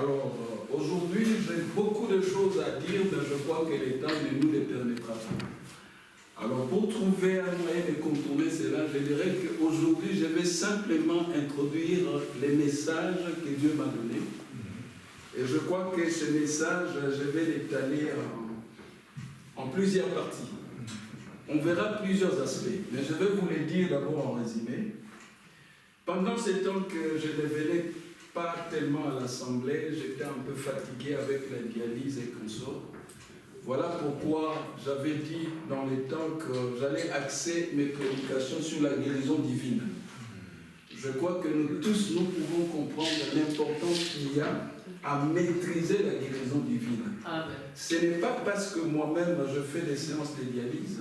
Alors, aujourd'hui, j'ai beaucoup de choses à dire, mais je crois que le temps ne nous les permettra pas. Alors, pour trouver un moyen de contourner cela, je dirais qu'aujourd'hui, je vais simplement introduire les messages que Dieu m'a donnés. Et je crois que ce message, je vais l'étaler en plusieurs parties. On verra plusieurs aspects, mais je vais vous les dire d'abord en résumé. Pendant ce temps que je ne venais pas tellement à l'Assemblée, j'étais un peu fatigué avec la dialyse et consorts. Voilà pourquoi j'avais dit dans les temps que j'allais axer mes prédications sur la guérison divine. Je crois que nous tous, nous pouvons comprendre l'importance qu'il y a à maîtriser la guérison divine. Amen. Ce n'est pas parce que moi-même je fais des séances de dialyse,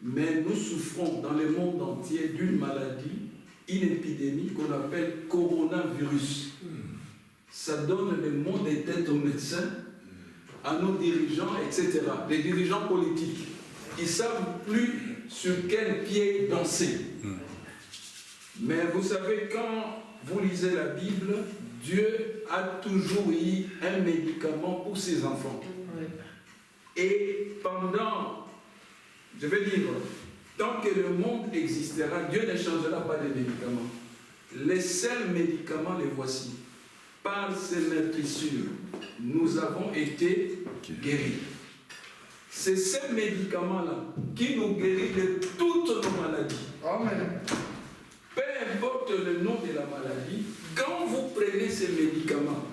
mais nous souffrons dans le monde entier d'une maladie, une épidémie qu'on appelle coronavirus. Ça donne le mot des têtes aux médecins, à nos dirigeants, etc. Les dirigeants politiques. Ils ne savent plus sur quel pied danser. Mais vous savez, quand vous lisez la Bible, Dieu a toujours eu un médicament pour ses enfants. Et pendant, je vais dire, tant que le monde existera, Dieu ne changera pas de médicaments. Les seuls médicaments, les voici. Par ces meurtrissures, nous avons été guéris. C'est ces médicaments-là qui nous guérissent de toutes nos maladies. Amen. Peu importe le nom de la maladie, quand vous prenez ces médicaments,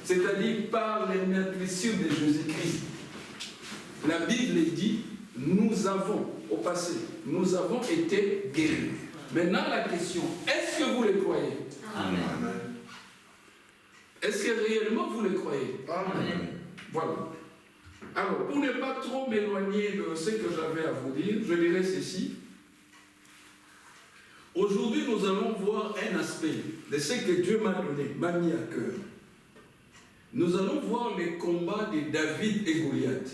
c'est-à-dire par les meurtrissures de Jésus-Christ, la Bible dit, nous avons, au passé, nous avons été guéris. Maintenant la question, est-ce que vous le croyez? Amen. Est-ce que réellement vous le croyez? Amen. Voilà. Alors, pour ne pas trop m'éloigner de ce que j'avais à vous dire, je dirais ceci. Aujourd'hui, nous allons voir un aspect de ce que Dieu m'a donné, m'a mis à cœur. Nous allons voir les combats de David et Goliath.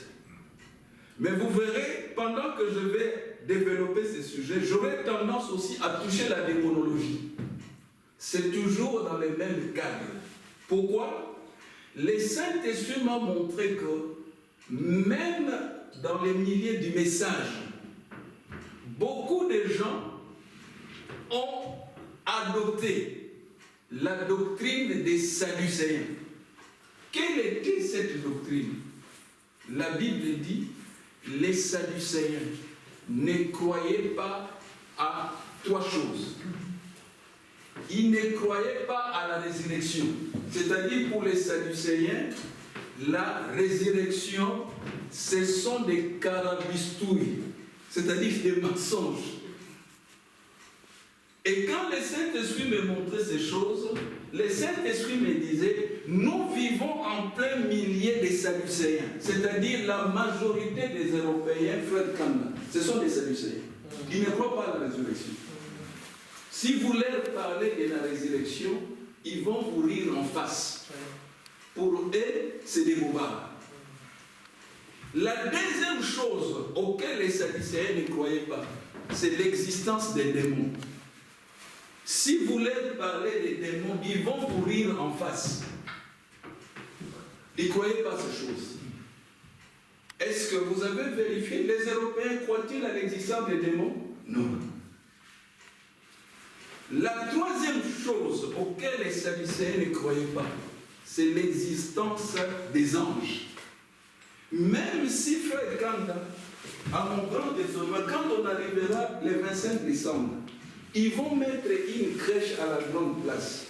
Mais vous verrez, pendant que je vais développer ce sujet, j'aurai tendance aussi à toucher la démonologie. C'est toujours dans les mêmes cadres. Pourquoi? Les Saint-Esprit m'a montré que même dans les milieux du message, beaucoup de gens ont adopté la doctrine des Sadducéens. Quelle était cette doctrine? La Bible dit, les Sadducéens ne croyaient pas à trois choses. Ils ne croyaient pas à la résurrection. C'est-à-dire pour les Sadducéens, la résurrection, ce sont des carabistouilles, c'est-à-dire des mensonges. Et quand le Saint-Esprit me montrait ces choses, le Saint-Esprit me disait, nous vivons en plein milieu des Sadducéens, c'est-à-dire la majorité des Européens, Fred Kanda, ce sont des Sadducéens. Ils ne croient pas à la résurrection. Si vous leur parlez de la résurrection, ils vont vous rire en face. Pour eux, c'est des bobards. La deuxième chose auquel les Sadducéens ne croyaient pas, c'est l'existence des démons. Si vous leur parlez des démons, ils vont vous rire en face. Ils ne croyaient pas ces choses. Est-ce que vous avez vérifié? Les Européens croient-ils à l'existence des démons? Non. La troisième chose auquel les Sadducéens ne croyaient pas, c'est l'existence des anges. Même si Fred Kanda, à mon grand désolé, quand on arrivera le 25 décembre, ils vont mettre une crèche à la grande place.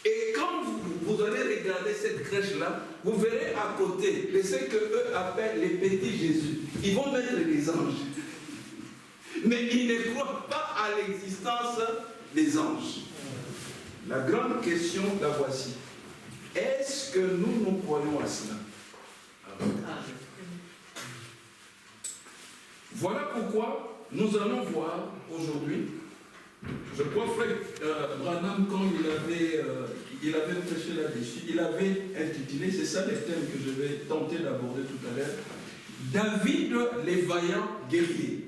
Et quand vous allez regarder cette crèche-là, vous verrez à côté de ce qu'eux appellent les petits Jésus. Ils vont mettre les anges. Mais ils ne croient pas à l'existence des anges. La grande question, la voici. Est-ce que nous croyons à cela? Voilà pourquoi nous allons voir aujourd'hui, je crois Frère Branham, quand il avait prêché là-dessus, il avait intitulé, c'est ça le thème que je vais tenter d'aborder tout à l'heure, David les vaillants guerriers.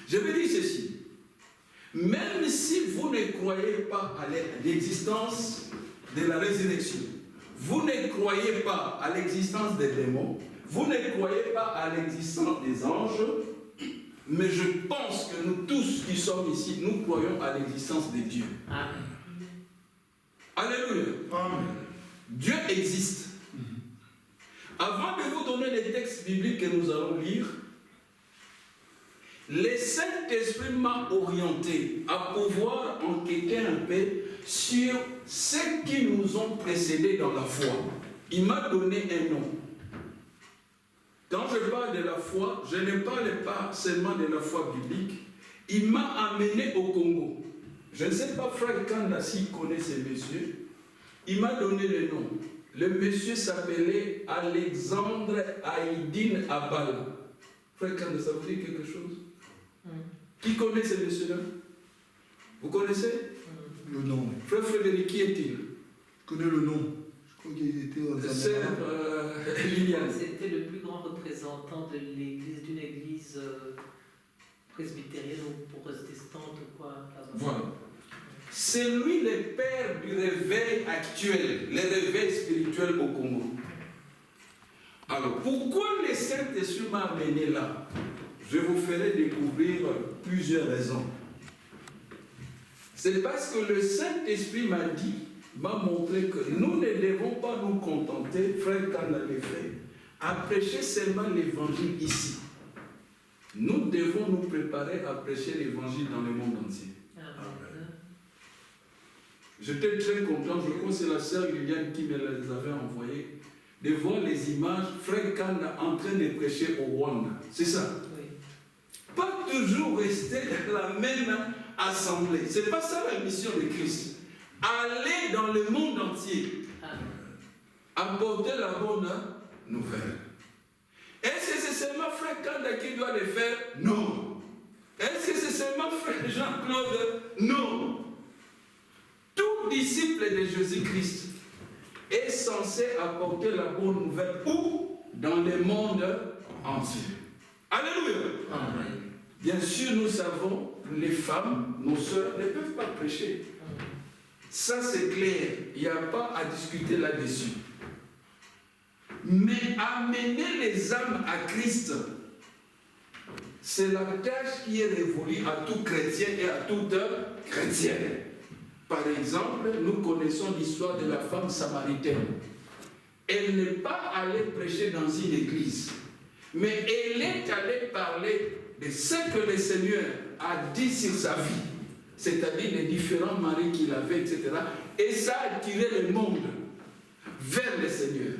Je vais dire ceci, même si vous ne croyez pas à l'existence de la résurrection. Vous ne croyez pas à l'existence des démons, vous ne croyez pas à l'existence des anges, mais je pense que nous tous qui sommes ici, nous croyons à l'existence de Dieu. Amen. Alléluia. Amen. Dieu existe. Avant de vous donner les textes bibliques que nous allons lire, le Saint-Esprit m'a orienté à pouvoir enquêter un peu sur ceux qui nous ont précédés dans la foi. Il m'a donné un nom. Quand je parle de la foi, je ne parle pas seulement de la foi biblique. Il m'a amené au Congo. Je ne sais pas, frère Kanda, s'il connaît ces messieurs. Il m'a donné le nom. Le monsieur s'appelait Alexandre Haïdine Abala. Frère Kanda, ça vous dit quelque chose? Qui connaît ces messieurs-là? Vous connaissez? Le nom. Frère Frédéric, qui est-il? Je connais le nom. Je crois qu'il était dans Sœur Liliane. C'était le plus grand représentant de l'église, d'une église presbytérienne ou protestante ou quoi. Voilà. C'est lui le père du réveil actuel, le réveil spirituel au Congo. Alors, pourquoi le Saint-Esprit m'a amené là? Je vous ferai découvrir plusieurs raisons. C'est parce que le Saint-Esprit m'a montré que nous ne devons pas nous contenter, frère Khan l'avait fait, à prêcher seulement l'évangile ici. Nous devons nous préparer à prêcher l'évangile dans le monde entier. J'étais très content, je crois que c'est la sœur Liliane qui me les avait envoyés, de voir les images, frère Khan en train de prêcher au Rwanda. C'est ça? Oui. Pas toujours rester dans la même assemblée. C'est pas ça la mission de Christ. Aller dans le monde entier. Apporter la bonne nouvelle. Est-ce que c'est seulement frère Kanda qui doit le faire? Non. Est-ce que c'est seulement frère Jean-Claude? Non. Tout disciple de Jésus-Christ est censé apporter la bonne nouvelle où? Dans le monde entier. Alléluia. Amen. Bien sûr, nous savons, les femmes, nos sœurs, ne peuvent pas prêcher. Ça, c'est clair. Il n'y a pas à discuter là-dessus. Mais amener les âmes à Christ, c'est la tâche qui est révolue à tout chrétien et à toute chrétienne. Par exemple, nous connaissons l'histoire de la femme samaritaine. Elle n'est pas allée prêcher dans une église, mais elle est allée parler de ce que le Seigneur a dit sur sa vie, c'est-à-dire les différents maris qu'il avait, etc. Et ça a attiré le monde vers le Seigneur.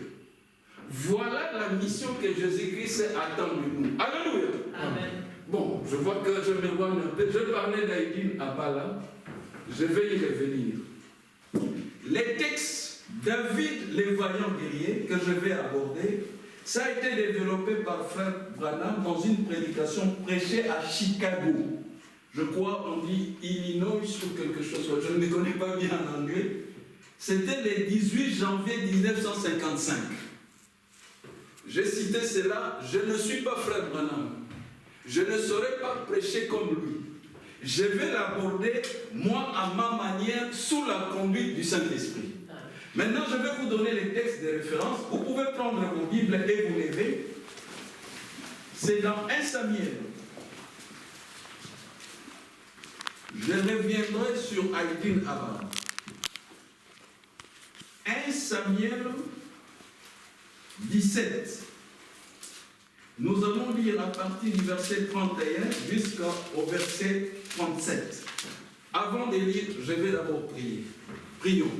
Voilà la mission que Jésus-Christ attend de nous. Alléluia. Amen. Bon, je vois que je m'éloigne un peu. Je parlais d'Aïdine Abala. Je vais y revenir. Les textes, David, le vaillant guerrier, que je vais aborder, ça a été développé par frère Branham dans une prédication prêchée à Chicago. Je crois on dit Illinois ou quelque chose. Je ne me connais pas bien en anglais. C'était le 18 janvier 1955. J'ai cité cela. Je ne suis pas frère Branham. Je ne saurais pas prêcher comme lui. Je vais l'aborder, moi, à ma manière, sous la conduite du Saint-Esprit. Maintenant, je vais vous donner les textes de référence. Vous pouvez prendre vos Bibles et vous lever. C'est dans 1 Samuel. Je reviendrai sur Haïdine Abba. 1 Samuel 17. Nous allons lire à partir du verset 31 jusqu'au verset 37. Avant de lire, je vais d'abord prier. Prions.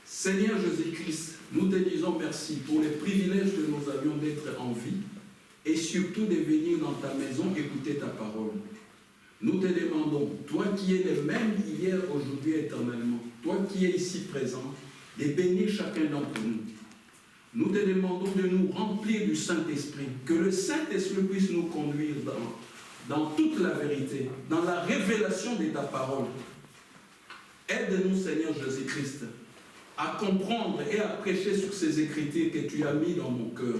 Seigneur Jésus-Christ, nous te disons merci pour les privilèges que nous avions d'être en vie et surtout de venir dans ta maison écouter ta parole. Nous te demandons, toi qui es le même hier, aujourd'hui, éternellement, toi qui es ici présent, de bénir chacun d'entre nous. Nous te demandons de nous remplir du Saint-Esprit, que le Saint-Esprit puisse nous conduire dans toute la vérité, dans la révélation de ta parole. Aide-nous, Seigneur Jésus-Christ, à comprendre et à prêcher sur ces écritures que tu as mis dans mon cœur.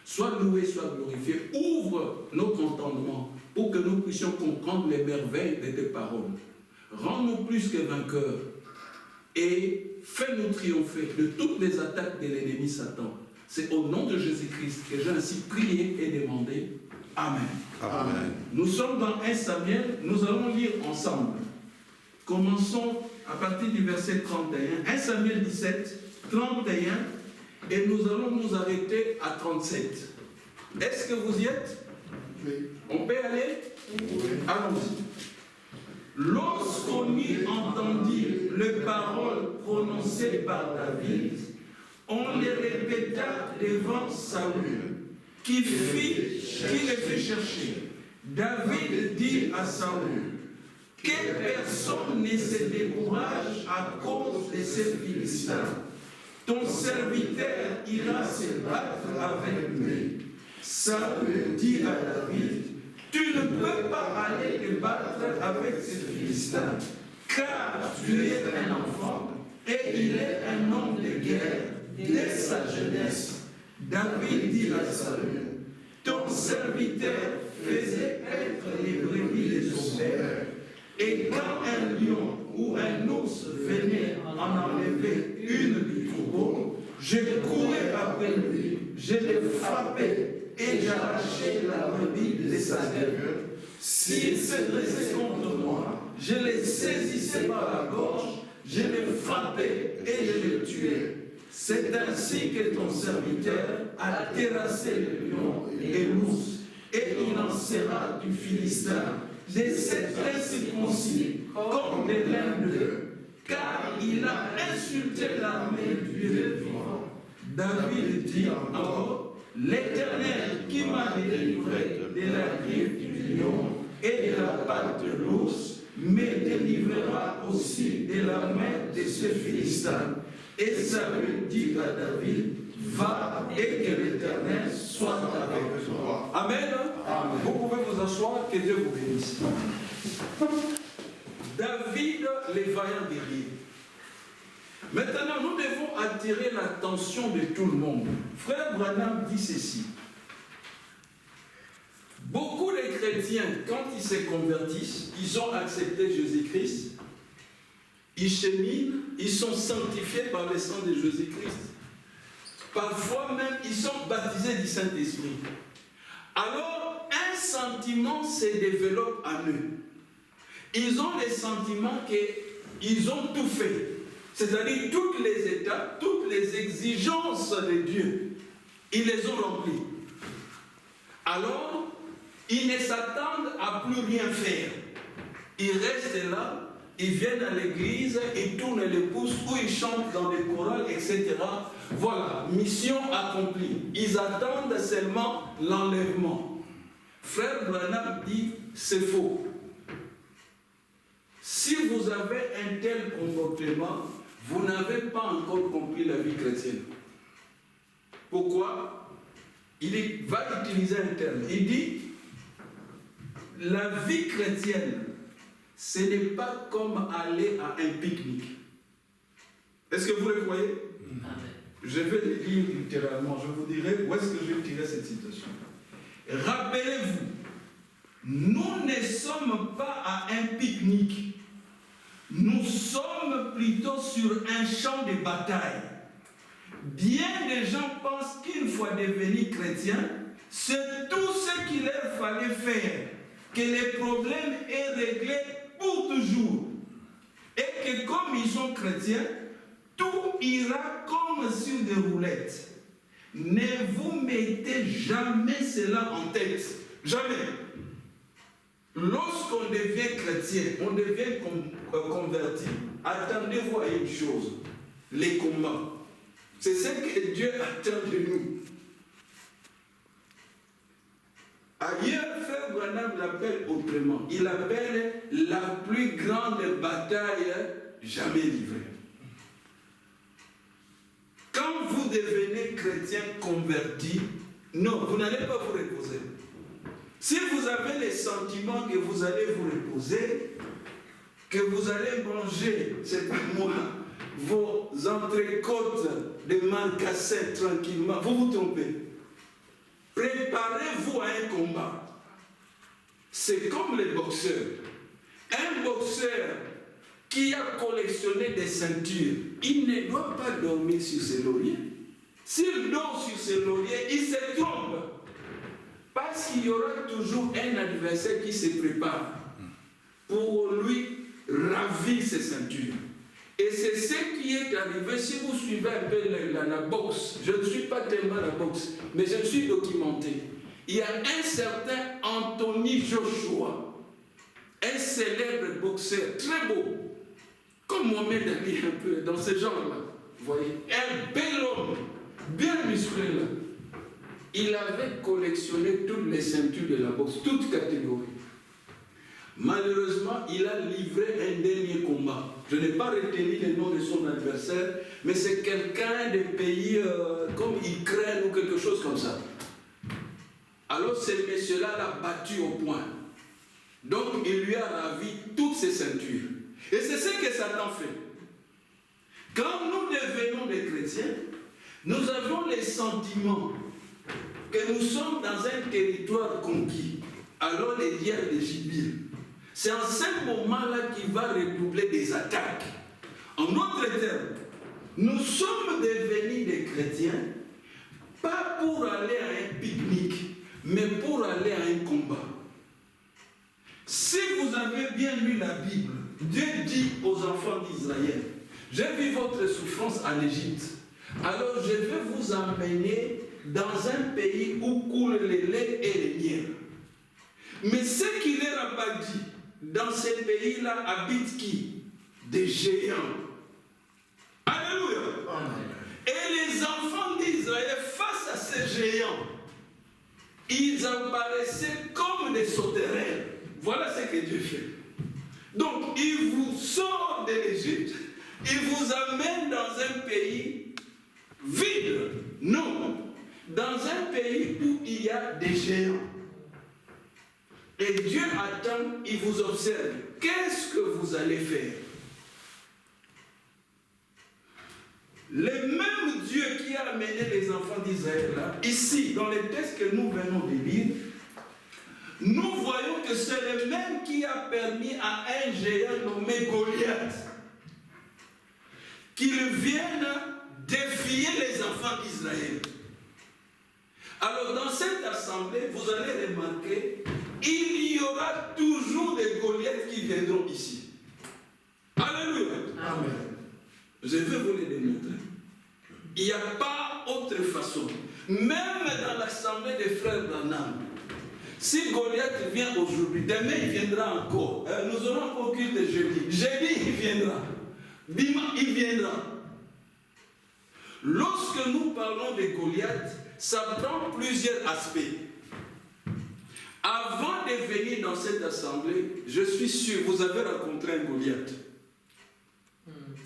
Sois loué, sois glorifié. Ouvre notre entendement pour que nous puissions comprendre les merveilles de tes paroles. Rends-nous plus que vainqueurs. et fais-nous triompher de toutes les attaques de l'ennemi Satan. C'est au nom de Jésus-Christ que j'ai ainsi prié et demandé. Amen. Amen. Nous sommes dans 1 Samuel, nous allons lire ensemble. Commençons à partir du verset 31. 1 Samuel 17, 31, et nous allons nous arrêter à 37. Est-ce que vous y êtes? Oui. On peut aller? Oui. Allons-y. Lorsqu'on y entendit les paroles prononcées par David, on les répéta devant Saül, qui le fit chercher. David dit à Saül, que personne ne se décourage à cause de ces Philistins. Ton serviteur ira se battre avec lui. Saül dit à David, tu ne peux pas aller te battre avec ces Philistins, car tu es un enfant et il est un homme de guerre dès sa jeunesse. David dit à Saül, ton serviteur faisait être les brebis des son père, et quand un lion ou un ours venait en enlever une du troupeau, je courais après lui, je le frappais et j'arrachais la brebis de sa gueule. S'il se dressait contre moi, je le saisissais par la gorge, je le frappais et je le tuais. C'est ainsi que ton serviteur a terrassé le lion et l'ours, et il en sera du Philistin, de cet incirconcis, comme de l'un d'eux, car il a insulté l'armée du Dieu vivant. David dit encore, l'Éternel qui m'a délivré de la griffe du lion et de la patte de l'ours, me délivrera aussi de la main de ce Philistin. Et Saül dit à David, va et que l'Éternel soit avec toi. Amen. Amen. Vous pouvez vous asseoir, que Dieu vous bénisse. David, les vaillants guerriers. Maintenant, nous devons attirer l'attention de tout le monde. Frère Branham dit ceci. Beaucoup de chrétiens, quand ils se convertissent, ils ont accepté Jésus-Christ, ils cheminent, ils sont sanctifiés par le sang de Jésus-Christ. Parfois même, ils sont baptisés du Saint-Esprit. Alors, un sentiment se développe en eux. Ils ont le sentiment qu'ils ont tout fait. C'est-à-dire toutes les étapes, toutes les exigences de Dieu, ils les ont remplies. Alors, ils ne s'attendent à plus rien faire. Ils restent là, ils viennent à l'église, ils tournent les pouces ou ils chantent dans les chorales, etc. Voilà, mission accomplie. Ils attendent seulement l'enlèvement. Frère Branham dit, c'est faux. Si vous avez un tel comportement, vous n'avez pas encore compris la vie chrétienne. Pourquoi? Il va utiliser un terme. Il dit, la vie chrétienne, ce n'est pas comme aller à un pique-nique. Est-ce que vous le voyez? Je vais le lire littéralement. Je vous dirai où est-ce que je vais tirer cette citation. Rappelez-vous, nous ne sommes pas à un pique-nique. Nous sommes plutôt sur un champ de bataille. Bien des gens pensent qu'une fois devenus chrétiens, c'est tout ce qu'il leur fallait faire, que les problèmes est réglé pour toujours. Et que comme ils sont chrétiens, tout ira comme sur des roulettes. Ne vous mettez jamais cela en tête. Jamais. Lorsqu'on devient chrétien, on devient converti, attendez-vous à une chose, les combats. C'est ce que Dieu attend de nous. Ailleurs, Frère Branham l'appelle autrement. Il appelle la plus grande bataille jamais livrée. Quand vous devenez chrétien converti, non, vous n'allez pas vous reposer. Si vous avez les sentiments que vous allez vous reposer, que vous allez manger, c'est pas moi, vos entrecôtes de marcassins tranquillement, vous vous trompez. Préparez-vous à un combat. C'est comme les boxeurs. Un boxeur qui a collectionné des ceintures, il ne doit pas dormir sur ses lauriers. S'il dort sur ses lauriers, il se trompe. Parce qu'il y aura toujours un adversaire qui se prépare pour lui ravir ses ceintures. Et c'est ce qui est arrivé. Si vous suivez un peu la boxe, je ne suis pas tellement la boxe, mais je me suis documenté. Il y a un certain Anthony Joshua, un célèbre boxeur, très beau, comme Mohamed Ali un peu, dans ce genre-là. Vous voyez, un bel homme, bien musclé là. Il avait collectionné toutes les ceintures de la boxe, toutes catégories. Malheureusement, il a livré un dernier combat. Je n'ai pas retenu le nom de son adversaire, mais c'est quelqu'un des pays comme Ukraine ou quelque chose comme ça. Alors ce monsieur-là l'a battu au point. Donc il lui a ravi toutes ses ceintures. Et c'est ce que Satan fait. Quand nous devenons des chrétiens, nous avons les sentiments que nous sommes dans un territoire conquis. Alors les diables de jubilent. C'est en ce moment-là qu'il va redoubler des attaques. En d'autres termes, nous sommes devenus des chrétiens, pas pour aller à un pique-nique, mais pour aller à un combat. Si vous avez bien lu la Bible, Dieu dit aux enfants d'Israël, j'ai vu votre souffrance en Égypte, alors je vais vous emmener dans un pays où coule le lait et le miel. Mais ce qu'il leur a pas dit, dans ces pays-là habitent qui? Des géants. Alléluia. Amen. Et les enfants d'Israël, face à ces géants, ils apparaissaient comme des sauterelles. Voilà ce que Dieu fait. Donc, il vous sort de l'Égypte, il vous amène dans un pays vide. Non, dans un pays où il y a des géants. Et Dieu attend, il vous observe. Qu'est-ce que vous allez faire? Le même Dieu qui a amené les enfants d'Israël là, ici, dans les textes que nous venons de lire, nous voyons que c'est le même qui a permis à un géant nommé Goliath qu'il vienne défier les enfants d'Israël. Alors dans cette assemblée, vous allez remarquer, il y aura toujours des Goliaths qui viendront ici. Alléluia. Amen. Je vais vous les démontrer. Il n'y a pas autre façon. Même dans l'assemblée des frères Branham, si Goliath vient aujourd'hui, demain il viendra encore. Nous aurons encore culte jeudi. Jeudi il viendra. Dimanche il viendra. Lorsque nous parlons de Goliath, ça prend plusieurs aspects. Avant de venir dans cette assemblée, je suis sûr, vous avez rencontré un Goliath.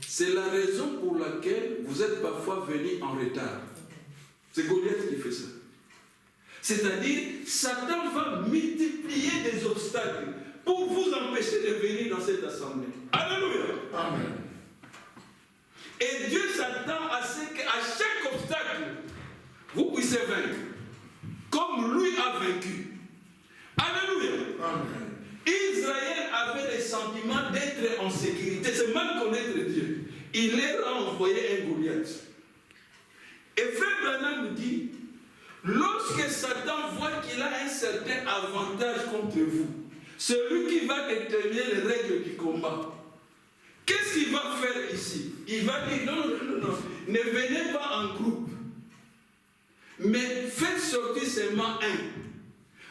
C'est la raison pour laquelle vous êtes parfois venus en retard. C'est Goliath qui fait ça. C'est-à-dire, Satan va multiplier des obstacles pour vous empêcher de venir dans cette assemblée. Alléluia. Amen. Et Dieu s'attend à ce qu'à chaque obstacle, vous puissiez vaincre. Comme lui a vaincu. Alléluia. Amen. Israël avait le sentiment d'être en sécurité. C'est mal connaître Dieu. Il leur a envoyé un Goliath. Et Frère Branham nous dit, lorsque Satan voit qu'il a un certain avantage contre vous, c'est lui qui va déterminer les règles du combat. Qu'est-ce qu'il va faire ici? Il va dire, non, ne venez pas en groupe, mais faites sortir seulement un.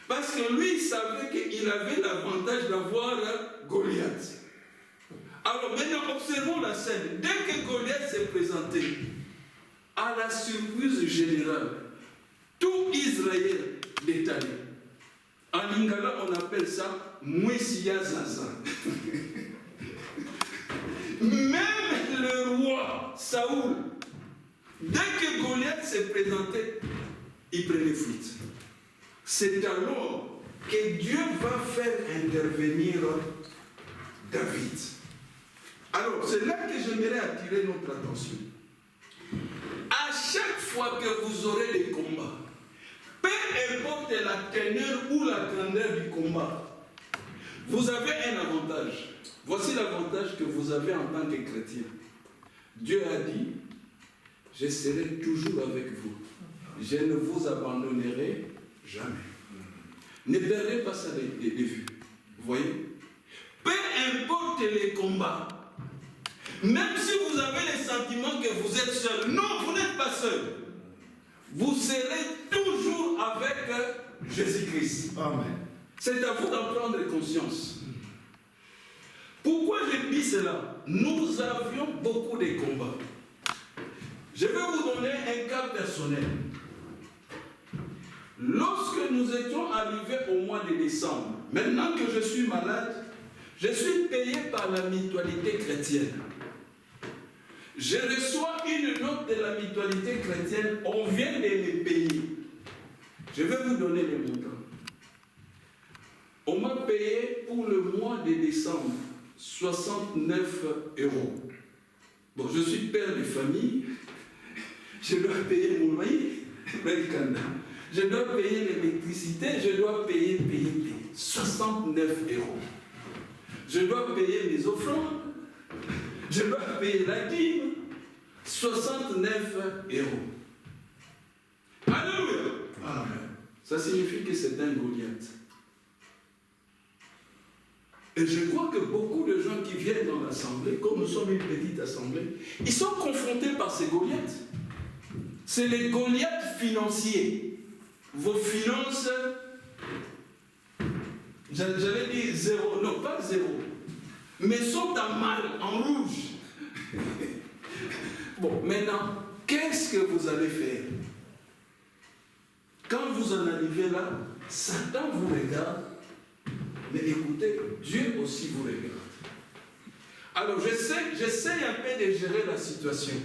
Parce que lui, il savait qu'il avait l'avantage d'avoir Goliath. Alors maintenant, observons la scène. Dès que Goliath s'est présenté, à la surprise générale, tout Israël détalé. En lingala, on appelle ça Mouessia Zaza. Même le roi Saoul, dès que Goliath s'est présenté, il prenait fuite. C'est alors que Dieu va faire intervenir David. Alors, c'est là que j'aimerais attirer notre attention. À chaque fois que vous aurez des combats, peu importe la teneur ou la grandeur du combat, Vous avez un avantage. Voici l'avantage que vous avez en tant que chrétien. Dieu a dit, je serai toujours avec vous. Je ne vous abandonnerai jamais. Ne perdez pas ça de vue. Vous voyez? Peu importe les combats, même si vous avez le sentiment que vous êtes seul, non, vous n'êtes pas seul. Vous serez toujours avec Jésus-Christ. Amen. C'est à vous d'en prendre conscience. Pourquoi je dis cela? Nous avions beaucoup de combats. Je vais vous donner un cas personnel. Lorsque nous étions arrivés au mois de décembre, maintenant que je suis malade, je suis payé par la mutualité chrétienne. Je reçois une note de la mutualité chrétienne, on vient de me payer. Je vais vous donner les montants. On m'a payé pour le mois de décembre 69 €. Bon, je suis père de famille, je dois payer mon loyer, je dois payer l'électricité, je dois payer. 69 €. Je dois payer mes offrandes, je dois payer la dîme, 69 €. Alléluia. Amen. Ça signifie que c'est un Goliath. Et je crois que beaucoup de gens qui viennent dans l'assemblée, comme nous sommes une petite assemblée, ils sont confrontés par ces Goliaths. C'est les Goliaths financiers. Vos finances, j'allais dire zéro, non pas zéro, mais sont en mal, en rouge. Bon, maintenant, qu'est-ce que vous allez faire? Quand vous en arrivez là, Satan vous regarde. Mais écoutez, Dieu aussi vous regarde. Alors j'essaie un peu de gérer la situation.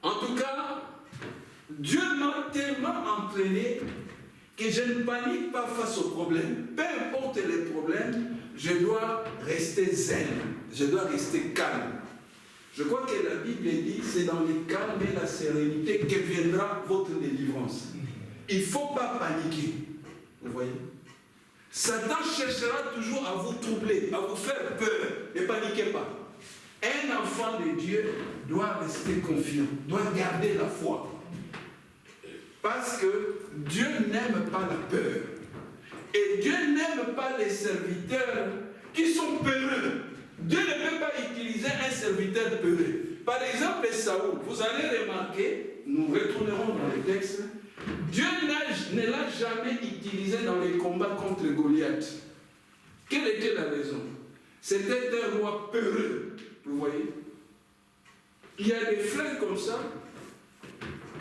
En tout cas, Dieu m'a tellement entraîné que je ne panique pas face aux problèmes. Peu importe les problèmes, je dois rester zen, je dois rester calme. Je crois que la Bible dit, c'est dans le calme et la sérénité que viendra votre délivrance. Il ne faut pas paniquer. Vous voyez? Satan cherchera toujours à vous troubler, à vous faire peur. Ne paniquez pas. Un enfant de Dieu doit rester confiant, doit garder la foi. Parce que Dieu n'aime pas la peur. Et Dieu n'aime pas les serviteurs qui sont peureux. Dieu ne peut pas utiliser un serviteur peureux. Par exemple, Saoul, vous allez remarquer, nous retournerons dans le texte, Dieu ne l'a jamais utilisé dans les combats contre Goliath. Quelle était la raison? C'était un roi peureux. Vous voyez? Il y a des frères comme ça.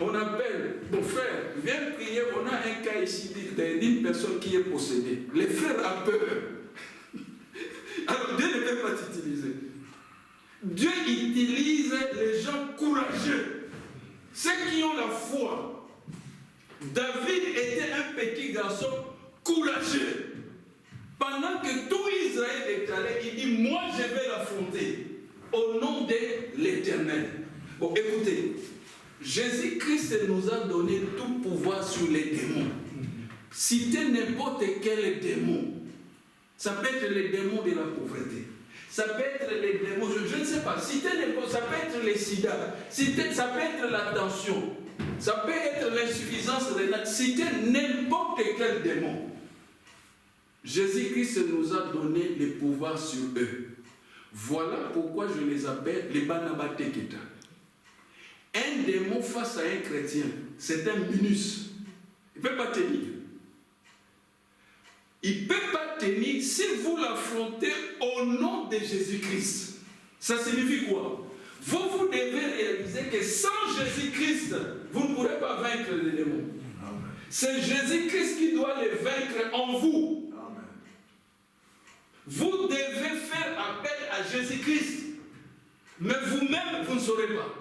On appelle, mon frère, viens prier. On a un cas ici d'une personne qui est possédée. Les frères ont peur. Alors Dieu ne peut pas t'utiliser. Dieu utilise les gens courageux. Ceux qui ont la foi. David était un petit garçon courageux. Pendant que tout Israël déclarait, il dit, moi je vais l'affronter au nom de l'Éternel. Bon, écoutez, Jésus-Christ nous a donné tout pouvoir sur les démons. Citez n'importe quel démon. Ça peut être les démons de la pauvreté. Ça peut être les démons, je ne sais pas. Citez n'importe, ça peut être les sida. Ça peut être la tension. Ça peut être l'insuffisance rénale. Citez n'importe quel démon. Jésus-Christ nous a donné le pouvoir sur eux. Voilà pourquoi je les appelle les Banabateketa. Un démon face à un chrétien, c'est un minus. Il ne peut pas tenir. Il ne peut pas tenir si vous l'affrontez au nom de Jésus-Christ. Ça signifie quoi? Vous devez réaliser que sans Jésus-Christ, vous ne pourrez pas vaincre les démons. C'est Jésus-Christ qui doit les vaincre en vous. Amen. Vous devez faire appel à Jésus-Christ. Mais vous-même, vous ne saurez pas.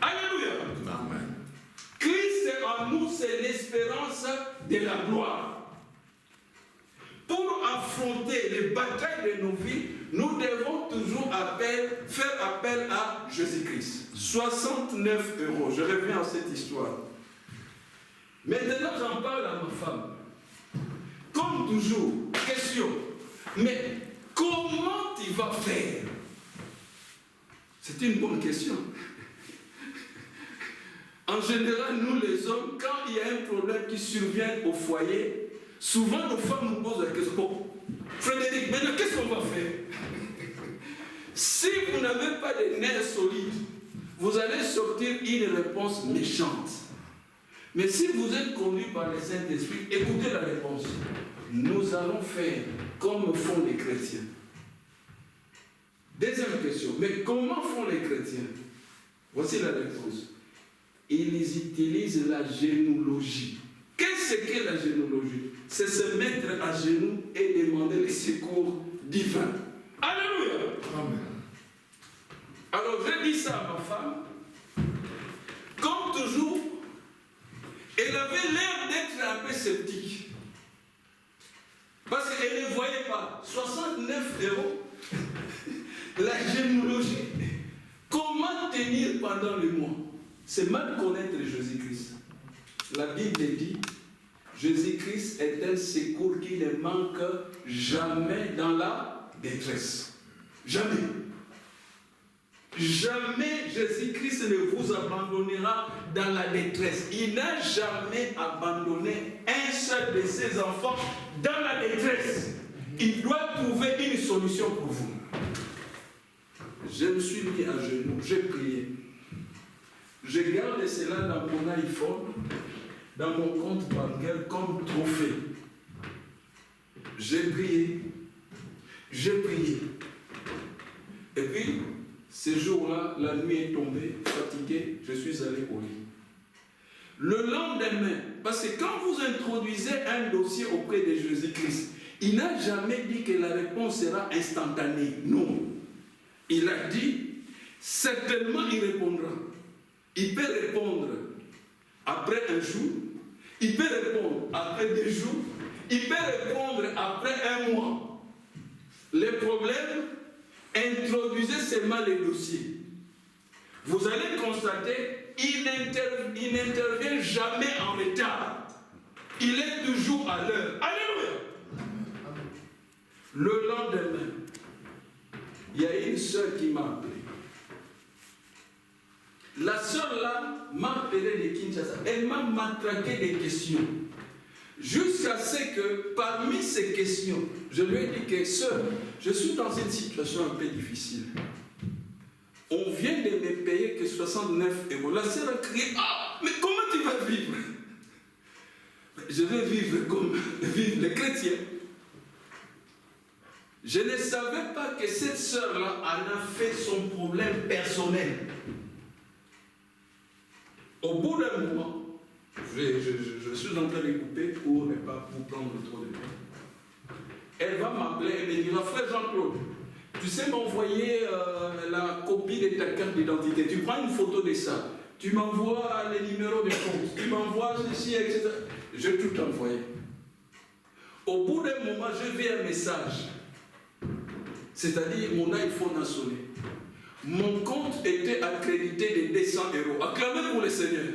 Alléluia. Amen. Christ en nous, c'est l'espérance de la gloire. Pour affronter les batailles de nos vies, nous devons toujours faire appel à Jésus-Christ. 69 €. Je reviens à cette histoire. Maintenant, j'en parle à ma femme. comme toujours, question. Mais comment tu vas faire? C'est une bonne question. En général, nous les hommes, quand il y a un problème qui survient au foyer, souvent nos femmes nous posent la question. Bon, Frédéric, maintenant qu'est-ce qu'on va faire? Si vous n'avez pas de nerfs solides, vous allez sortir une réponse méchante. Mais si vous êtes conduit par le Saint-Esprit, écoutez la réponse. Nous allons faire comme font les chrétiens. Deuxième question. Mais comment font les chrétiens? Voici la réponse. Ils utilisent la généalogie. Qu'est-ce que la généalogie? C'est se mettre à genoux et demander le secours divin. Alléluia. Amen. Alors j'ai dit ça à ma femme. Comme toujours, elle avait l'air d'être un peu sceptique. Parce qu'elle ne voyait pas. 69 €, la généalogie. Comment tenir pendant le mois? C'est mal connaître Jésus-Christ. La Bible dit, Jésus-Christ est un secours qui ne manque jamais dans la détresse. Jamais. Jamais Jésus-Christ ne vous abandonnera dans la détresse. Il n'a jamais abandonné un seul de ses enfants dans la détresse. Il doit trouver une solution pour vous. Je me suis mis à genoux, j'ai prié. Je garde cela dans mon iPhone, dans mon compte bancaire comme trophée. J'ai prié. J'ai prié. Et puis, ce jour-là, la nuit est tombée, fatigué, je suis allé au lit. Le lendemain, parce que quand vous introduisez un dossier auprès de Jésus-Christ, il n'a jamais dit que la réponse sera instantanée. Non. Il a dit, certainement il répondra. Il peut répondre après un jour, il peut répondre après 2 jours, il peut répondre après 1 mois. Le problème, introduisez seulement les dossiers. Vous allez constater, il n'intervient jamais en retard. Il est toujours à l'heure. Alléluia. Le lendemain, il y a une sœur qui m'a appelé. La sœur là m'a appelé de Kinshasa. Elle m'a matraqué des questions. Jusqu'à ce que, parmi ces questions, je lui ai dit que, sœur, je suis dans une situation un peu difficile. On vient de me payer que 69 €. La sœur a crié, ah, mais comment tu vas vivre? Je vais vivre comme vivent les chrétiens. Je ne savais pas que cette sœur-là en a fait son problème personnel. Au bout d'un moment, je suis en train de couper pour ne pas vous prendre trop de temps. Elle va m'appeler et me dira, frère Jean-Claude, tu sais m'envoyer la copie de ta carte d'identité. Tu prends une photo de ça. Tu m'envoies les numéros de compte. Tu m'envoies ceci, etc. Je vais tout envoyer. Au bout d'un moment, je vis un message. C'est-à-dire, mon iPhone a sonné. Mon compte était accrédité de 200 €. Acclamez pour le Seigneur.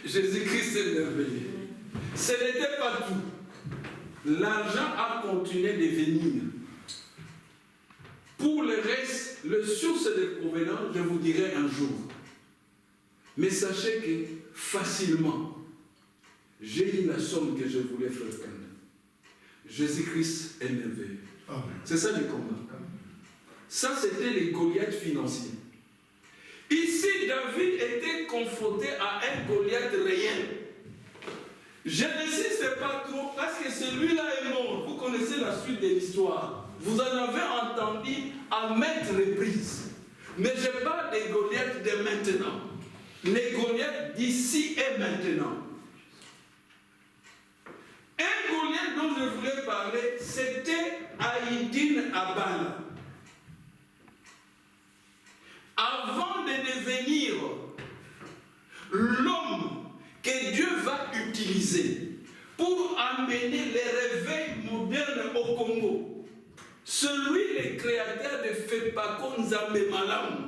Jésus-Christ est merveilleux. Ce n'était pas tout. L'argent a continué de venir. Pour le reste, le source de provenance, je vous dirai un jour. Mais sachez que facilement, j'ai eu la somme que je voulais faire. Jésus-Christ est merveilleux. C'est ça le combat. Ça, c'était les Goliaths financiers. Ici, David était confronté à un Goliath réel. Je n'insiste pas trop parce que celui-là est mort. Vous connaissez la suite de l'histoire. Vous en avez entendu à maintes reprises. Mais je parle des Goliaths de maintenant. Les Goliaths d'ici et maintenant. Un Goliath dont je voulais parler, c'était Haïdine Abala. Avant de devenir l'homme que Dieu va utiliser pour amener les réveils modernes au Congo, celui, le créateur de Fepako Nzambe Malamu,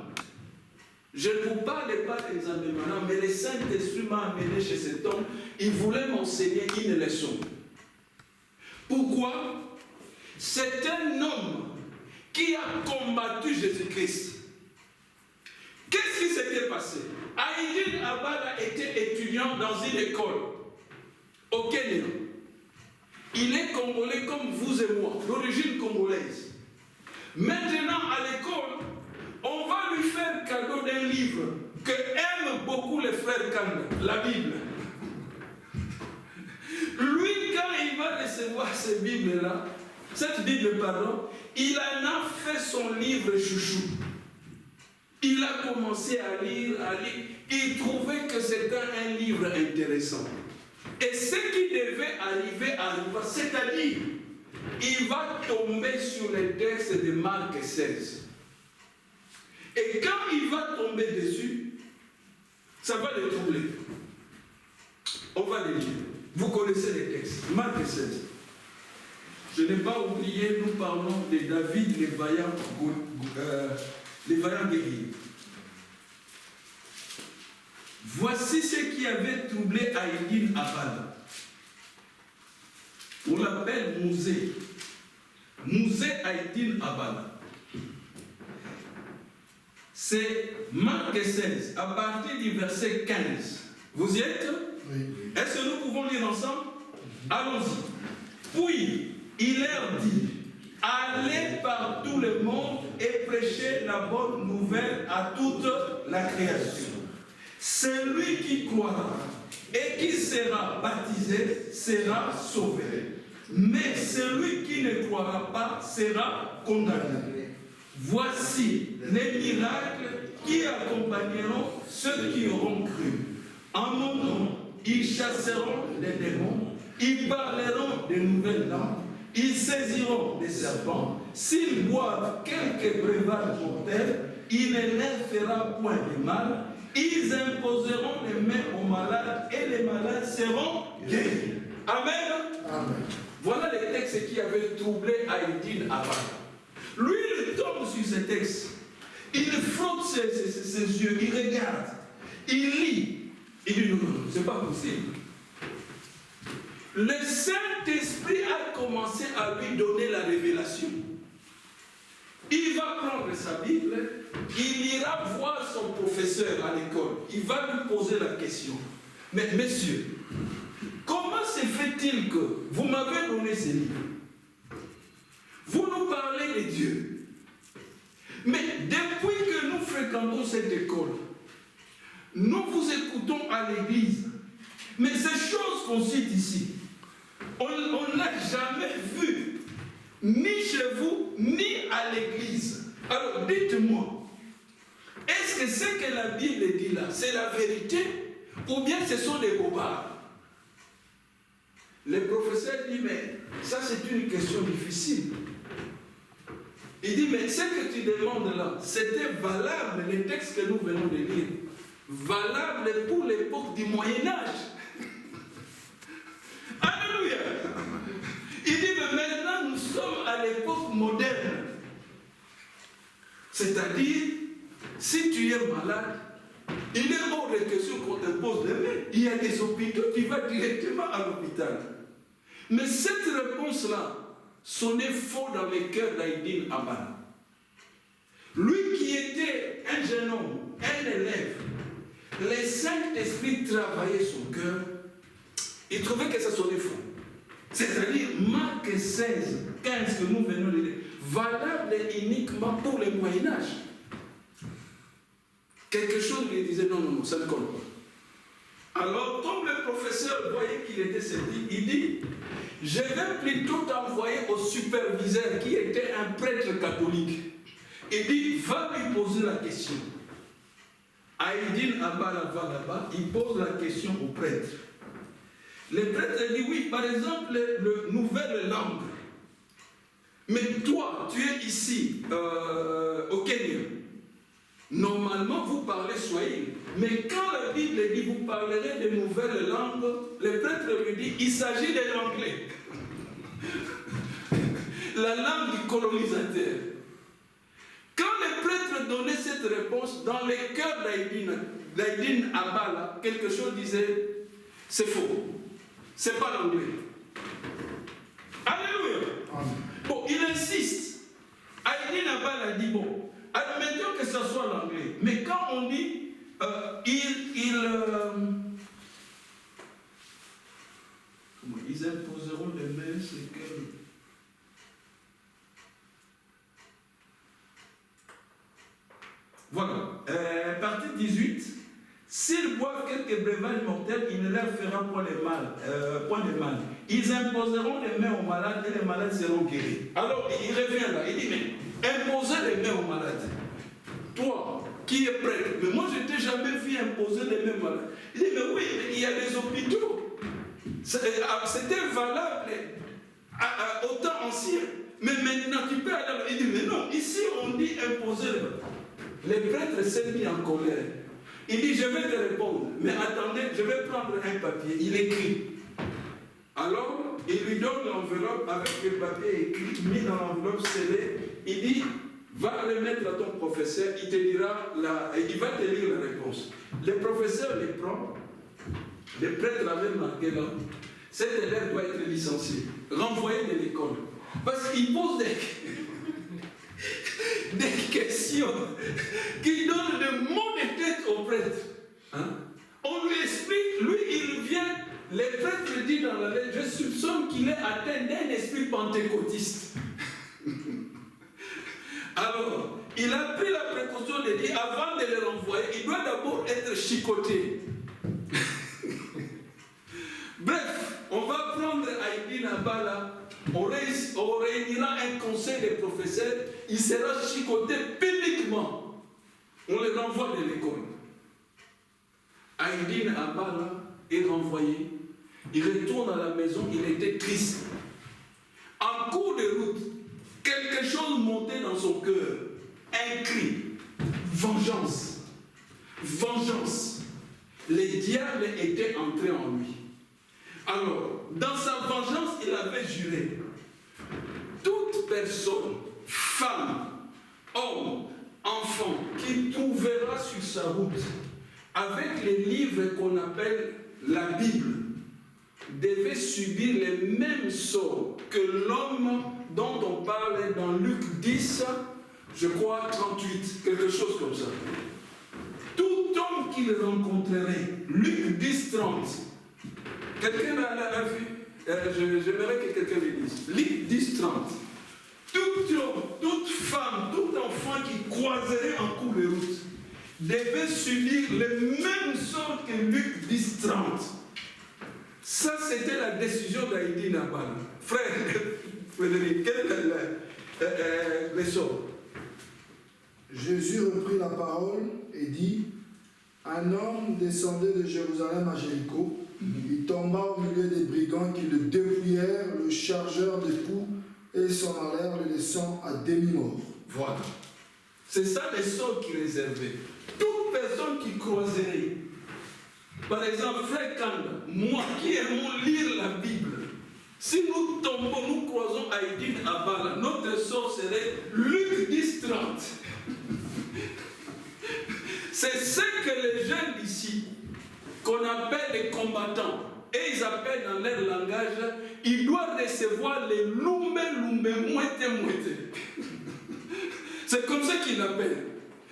Je ne vous parle pas d'examen, mais le Saint-Esprit m'a amené chez cet homme. Il voulait m'enseigner une leçon. Pourquoi? C'est un homme qui a combattu Jésus-Christ. Qu'est-ce qui s'était passé? Aïdine Abala était étudiant dans une école au Kenya. Il est congolais comme vous et moi, d'origine congolaise. Maintenant, à l'école, on va lui faire cadeau d'un livre que aiment beaucoup les frères Kanda, la Bible. Lui, quand il va recevoir cette Bible-là, cette Bible, pardon, il en a fait son livre chouchou. Il a commencé à lire. Il trouvait que c'était un livre intéressant. Et ce qui devait arriver, c'est-à-dire, il va tomber sur les textes de Marc 16. Et quand il va tomber dessus, ça va le troubler. On va les lire. Vous connaissez les textes. Marc 16. Je n'ai pas oublié, nous parlons de David, les vaillants guerriers. Voici ce qui avait troublé Aïdine Abala. On l'appelle Mouzé. Mouzé Aïdine Abala. C'est Marc 16, à partir du verset 15. Vous y êtes? Oui. Est-ce que nous pouvons lire ensemble? Allons-y. Puis, il leur dit, allez par tout le monde et prêchez la bonne nouvelle à toute la création. Celui qui croira et qui sera baptisé sera sauvé. Mais celui qui ne croira pas sera condamné. Voici les miracles qui accompagneront ceux qui auront cru. En mon nom, ils chasseront les démons, ils parleront de nouvelles langues, ils saisiront des serpents. S'ils boivent quelques breuvages mortels, il ne leur fera point de mal. Ils imposeront les mains aux malades et les malades seront guéris. Amen. Amen. Voilà les textes qui avaient troublé Aïdine Abala. Lui, il tombe sur ces textes. Il frotte ses yeux, il regarde, il lit. Il dit non, c'est pas possible. Le Saint-Esprit a commencé à lui donner la révélation. Il va prendre sa Bible, il ira voir son professeur à l'école. Il va lui poser la question. Mais messieurs, comment se fait-il que vous m'avez donné ces livres? Vous nous parlez de Dieu. Mais depuis que nous fréquentons cette école, nous vous écoutons à l'église. Mais ces choses qu'on cite ici, on n'a jamais vu, ni chez vous, ni à l'église. Alors dites-moi, est-ce que ce que la Bible dit là, c'est la vérité, ou bien ce sont des bobards? Le professeur dit, mais ça c'est une question difficile. Il dit, mais ce que tu demandes là, c'était valable, les textes que nous venons de lire, valable pour l'époque du Moyen-Âge. Alléluia. Il dit, mais maintenant nous sommes à l'époque moderne. C'est-à-dire, si tu es malade, il est hors de question qu'on te pose les mains. Il y a des hôpitaux, tu vas directement à l'hôpital. Mais cette réponse-là sonnait faux dans les cœurs d'Aïdine Abala. Lui qui était un jeune homme, un élève, le Saint-Esprit travaillait son cœur, il trouvait que ça sonnait faux. C'est-à-dire, Marc 16, 15 que nous venons de lire, valable uniquement pour le Moyen-Âge. Quelque chose lui disait non, ça ne colle pas. Alors, comme le professeur voyait qu'il était sceptique, il dit, je vais plutôt t'envoyer au superviseur qui était un prêtre catholique. Il dit, va lui poser la question. Aïdine Abala va là-bas, il pose la question au prêtre. Le prêtre dit, oui, par exemple, le nouvelle langue. Mais toi, tu es ici, au Kenya. Normalement, vous parlez Swahili. Mais quand la Bible dit, vous parlerez de nouvelles langues, le prêtre lui dit, il s'agit de l'anglais. La langue du colonisateur. Quand le prêtre donnait cette cette réponse, dans les cœurs d'Aïdine Abala, quelque chose disait, c'est faux. C'est pas l'anglais. Alléluia. Bon, il insiste. Aïdine Abala dit, bon, admettons que ce soit l'anglais. Mais quand on dit, ils imposeront les mains, c'est que... Voilà. Partie 18. S'ils boivent quelques breuvages mortels, il ne leur fera point de mal. Ils imposeront les mains aux malades et les malades seront guéris. Alors, il revient là. Il dit, mais imposez les mains aux malades. Toi, qui es prêtre, mais moi je ne t'ai jamais vu imposer les mains aux malades. Il dit, mais oui, il y a des hôpitaux. C'était valable au temps ancien. Mais maintenant, tu peux aller. Il dit, mais non, ici on dit imposer les mains. Les prêtres s'est mis en colère. Il dit, je vais te répondre, mais attendez, je vais prendre un papier. Il écrit. Alors, il lui donne l'enveloppe avec le papier écrit, mis dans l'enveloppe scellée. Il dit, va remettre à ton professeur, il te dira, il va te lire la réponse. Le professeur les prend, les prêtres avaient marqué là, cet élève doit être licencié, renvoyé de l'école. Parce qu'il pose des questions qui donnent des mots de tête aux prêtres. Hein? On lui explique, lui il vient, les prêtres disent dans la lettre, je soupçonne qu'il est atteint d'un esprit pentecôtiste. Alors, il a pris la précaution de dire, avant de les renvoyer, il doit d'abord être chicoté. Bref, on va prendre Aïdine Abala. On réunira un conseil des professeurs, il sera chicoté publiquement. On le renvoie de l'école. Aïdine Abala est renvoyé. Il retourne à la maison, il était triste. En cours de route, quelque chose montait dans son cœur. Un cri. Vengeance. Vengeance. Les diables étaient entrés en lui. Alors, dans sa vengeance, il avait juré. Toute personne, femme, homme, enfant, qui trouvera sur sa route avec les livres qu'on appelle la Bible, devait subir les mêmes sorts que l'homme dont on parle dans Luc 10, je crois 38, quelque chose comme ça. Tout homme qu'il rencontrerait, Luc 10, 30, quelqu'un l'a vu? J'aimerais que quelqu'un le dise. Luc 10, 30. Tout homme, toute femme, tout enfant qui croiserait en cours de route devait subir le même sort que Luc 10, 30. Ça, c'était la décision d'Aïdine Abala. Frère Frédéric, quel est le sort? Jésus reprit la parole et dit, un homme descendait de Jérusalem à Jéricho. Il tomba au milieu des brigands qui le dépouillèrent, le chargeur des poux et s'en allèrent, le laissant à demi-mort. Voilà. C'est ça les sorts qui réservaient. Toute personne qui croiserait. Par exemple, frère Kanda, moi qui aimons lire la Bible, si nous tombons, nous croisons Aïdine Abala, notre sort serait Luc 10, 30. C'est ce que les jeunes d'ici, qu'on appelle les combattants, et ils appellent dans leur langage, ils doivent recevoir les lumbe, mouette. C'est comme ça qu'ils l'appellent.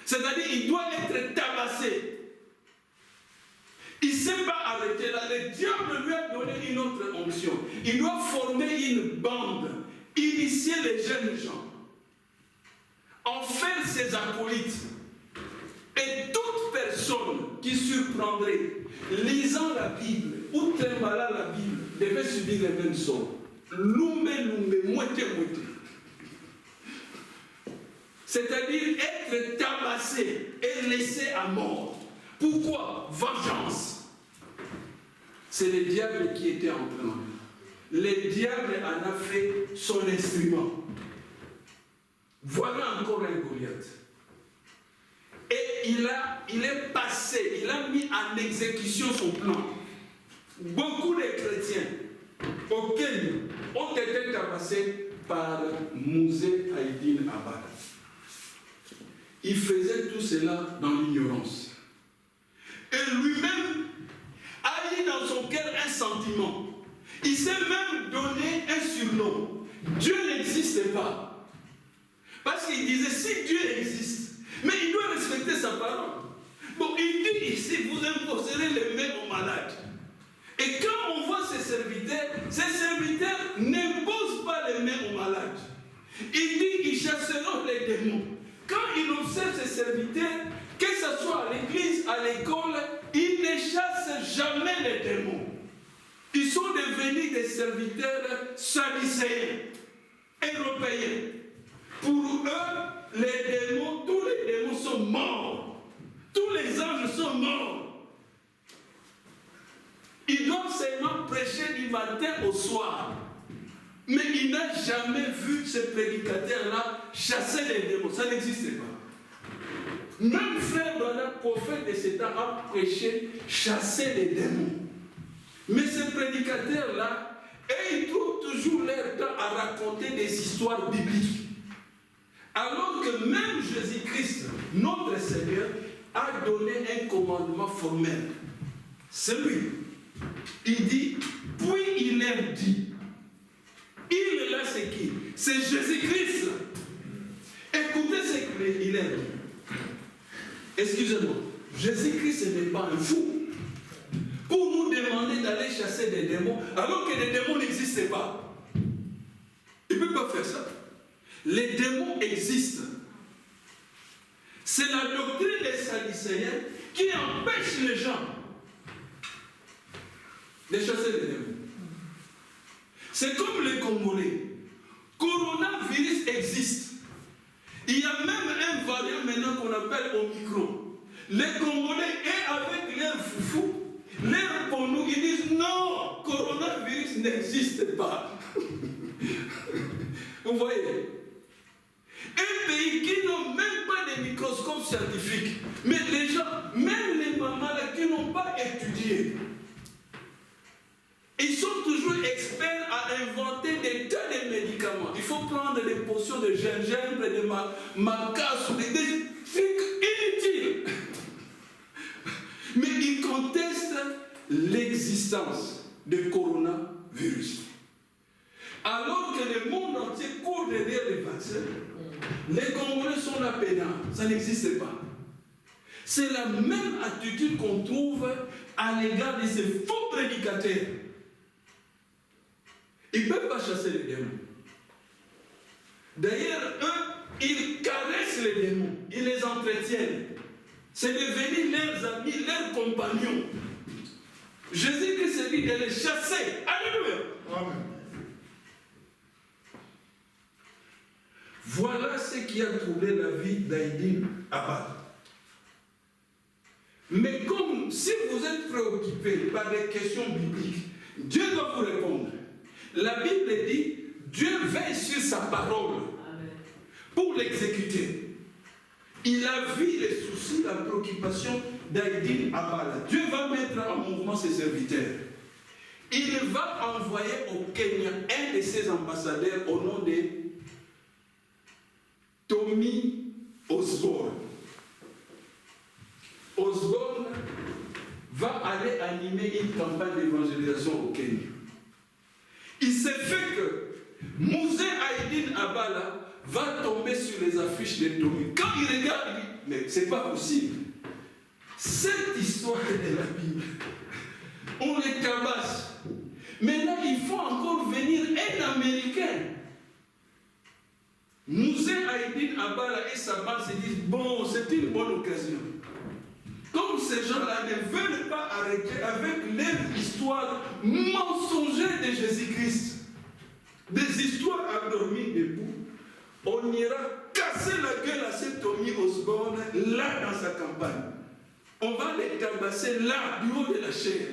C'est-à-dire, il doit être tabassé. Il ne s'est pas arrêté là. Le diable lui a donné une autre onction. Il doit former une bande, initier les jeunes gens, en faire ses acolytes. Et toute personne qui surprendrait, lisant la Bible ou trimballant la Bible, devait subir les mêmes sorts. Lumbe, mouette. C'est-à-dire être tabassé et laissé à mort. Pourquoi? Vengeance. C'est le diable qui était en train. Le diable en a fait son instrument. Voilà encore un Goliath. Et il est passé, il a mis en exécution son plan. Beaucoup de chrétiens au Kenya ont été tabassés par Mouzé Aïdine Abala. il faisait tout cela dans l'ignorance. Et lui-même a eu dans son cœur un sentiment. Il s'est même donné un surnom. Dieu n'existe pas. Parce qu'il disait, si Dieu existe, mais il doit respecter sa parole. Bon, il dit ici, vous imposerez les mains aux malades. Et quand on voit ses serviteurs n'imposent pas les mains aux malades. Il dit, ils chasseront les démons. Quand il observe ses serviteurs, que ce soit à l'église, à l'école, ils ne chassent jamais les démons. Ils sont devenus des serviteurs sadducéens, européens. Pour eux, les démons, tous les démons sont morts. Tous les anges sont morts. Ils doivent seulement prêcher du matin au soir. Mais il n'a jamais vu ce prédicateur-là chasser les démons. Ça n'existe pas. Même frère Branham, prophète de ce temps, a prêché chasser les démons. Mais ce prédicateur-là, il trouve toujours leur temps à raconter des histoires bibliques. Alors que même Jésus-Christ, notre Seigneur, a donné un commandement formel. C'est lui. Il dit, puis il leur dit. Il là, c'est qui? C'est Jésus-Christ. Écoutez ce qu'il leur dit. Excusez-moi, Jésus-Christ n'est pas un fou. Pour nous demander d'aller chasser des démons, alors que les démons n'existent pas. Il ne peut pas faire ça. Les démons existent. C'est la doctrine des Sadducéens qui empêche les gens de chasser les démons. C'est comme les Congolais. Coronavirus existe. Il y a même un variant maintenant qu'on appelle Omicron. Les Congolais, et avec leur foufou, leur ponou, ils disent non, coronavirus n'existe pas. Vous voyez? Un pays qui n'ont même pas de microscope scientifique, mais les gens, même les mamans là, qui n'ont pas étudié, ils sont toujours experts à inventer des tas de médicaments. Il faut prendre des potions de gingembre, de macasse, des trucs inutiles. Mais ils contestent l'existence du coronavirus. Alors que le monde entier court derrière les vaccins, les Congolais sont là pédants. Ça n'existe pas. C'est la même attitude qu'on trouve à l'égard de ces faux prédicateurs. Ils ne peuvent pas chasser les démons. D'ailleurs, eux, ils caressent les démons, ils les entretiennent. C'est devenu leurs amis, leurs compagnons. Jésus-Christ s'est dit de les chasser. Alléluia. Amen. Voilà ce qui a troublé la vie d'Aïdine Abad. Mais comme si vous êtes préoccupé par des questions bibliques, Dieu doit vous répondre. La Bible dit, Dieu veille sur sa parole pour l'exécuter. Il a vu les soucis, la préoccupation d'Aïdine Abala. Dieu va mettre en mouvement ses serviteurs. Il va envoyer au Kenya un de ses ambassadeurs au nom de Tommy Osborne. Osborne va aller animer une campagne d'évangélisation au Kenya. Il s'est fait que Mouzé Aïdine Abala va tomber sur les affiches de Tommy. Quand il regarde, il dit, mais c'est pas possible. Cette histoire de la Bible, on les cabasse. Maintenant, il faut encore venir un Américain. Mouzé Aïdine Abala et sa bande se disent, bon, c'est une bonne occasion. Comme ces gens-là ne veulent pas arrêter avec leur histoire mensongère de Jésus-Christ, des histoires endormies debout, on ira casser la gueule à cet Tommy Osborne là dans sa campagne. On va les tabasser là, du haut de la chair.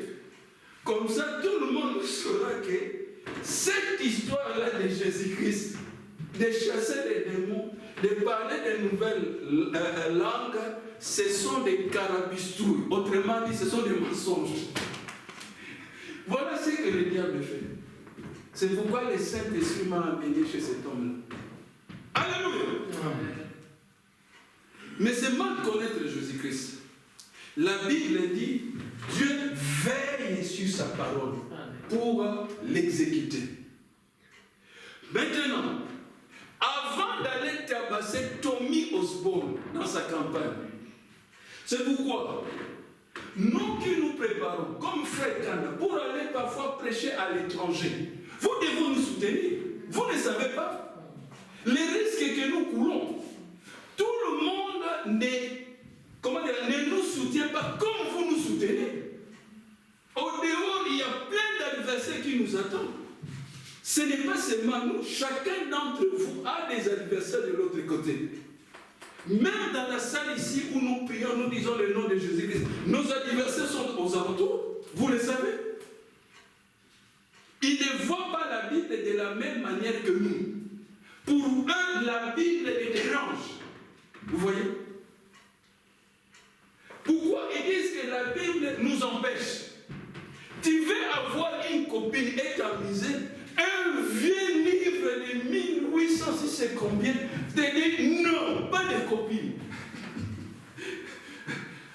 Comme ça, tout le monde saura que cette histoire-là de Jésus-Christ, de chasser les démons, de parler de nouvelles langues, ce sont des carabistouilles. Autrement dit, ce sont des mensonges. Voilà ce que le diable fait. C'est pourquoi le Saint-Esprit m'a amené chez cet homme-là. Alléluia. connaître Jésus-Christ, la Bible dit, Dieu veille sur sa parole pour l'exécuter. Maintenant, avant d'aller tabasser Tommy Osborne dans sa campagne, c'est pourquoi nous qui nous préparons comme frère Kanda pour aller parfois prêcher à l'étranger, vous devez nous soutenir. Vous ne savez pas les risques que nous courons. Tout le monde ne nous soutient pas comme vous nous soutenez. Au dehors, il y a plein d'adversaires qui nous attendent. Ce n'est pas seulement nous, chacun d'entre vous a des adversaires de l'autre côté. Même dans la salle ici où nous prions, nous disons le nom de Jésus-Christ, nos adversaires sont aux alentours, vous le savez. Ils ne voient pas la Bible de la même manière que nous. Pour eux, la Bible les dérange. Vous voyez? Pourquoi ils disent que la Bible nous empêche? Tu veux avoir une copine et t'amuser, un vieux livre de 1800, si c'est combien, te dit non, pas de copine.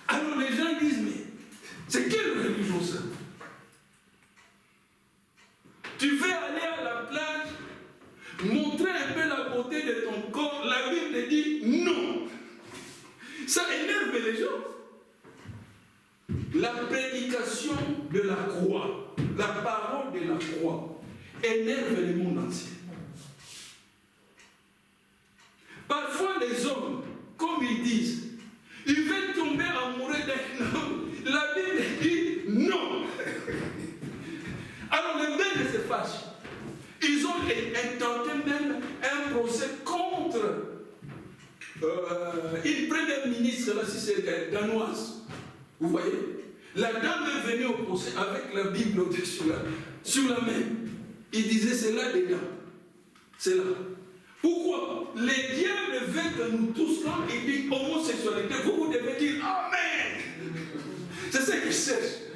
Alors les gens disent, mais c'est quelle religion ça? Tu veux aller à la plage, montrer un peu la beauté de ton corps, la Bible dit non. Ça énerve les gens. La prédication de la croix, la parole de la croix, énerve le monde entier. Parfois les hommes, comme ils disent, ils veulent tomber amoureux d'un homme. La Bible dit non. Alors les mêmes se fâchent. Ils ont intenté même un procès contre une première ministre, là, si c'est danoise. Vous voyez? La dame est venue au procès avec la Bible sur la main. Il disait c'est là dedans. C'est là. Pourquoi? Les diables veulent que nous tous, quand ils disent homosexualité, vous devez dire Amen. C'est ce qu'ils cherchent.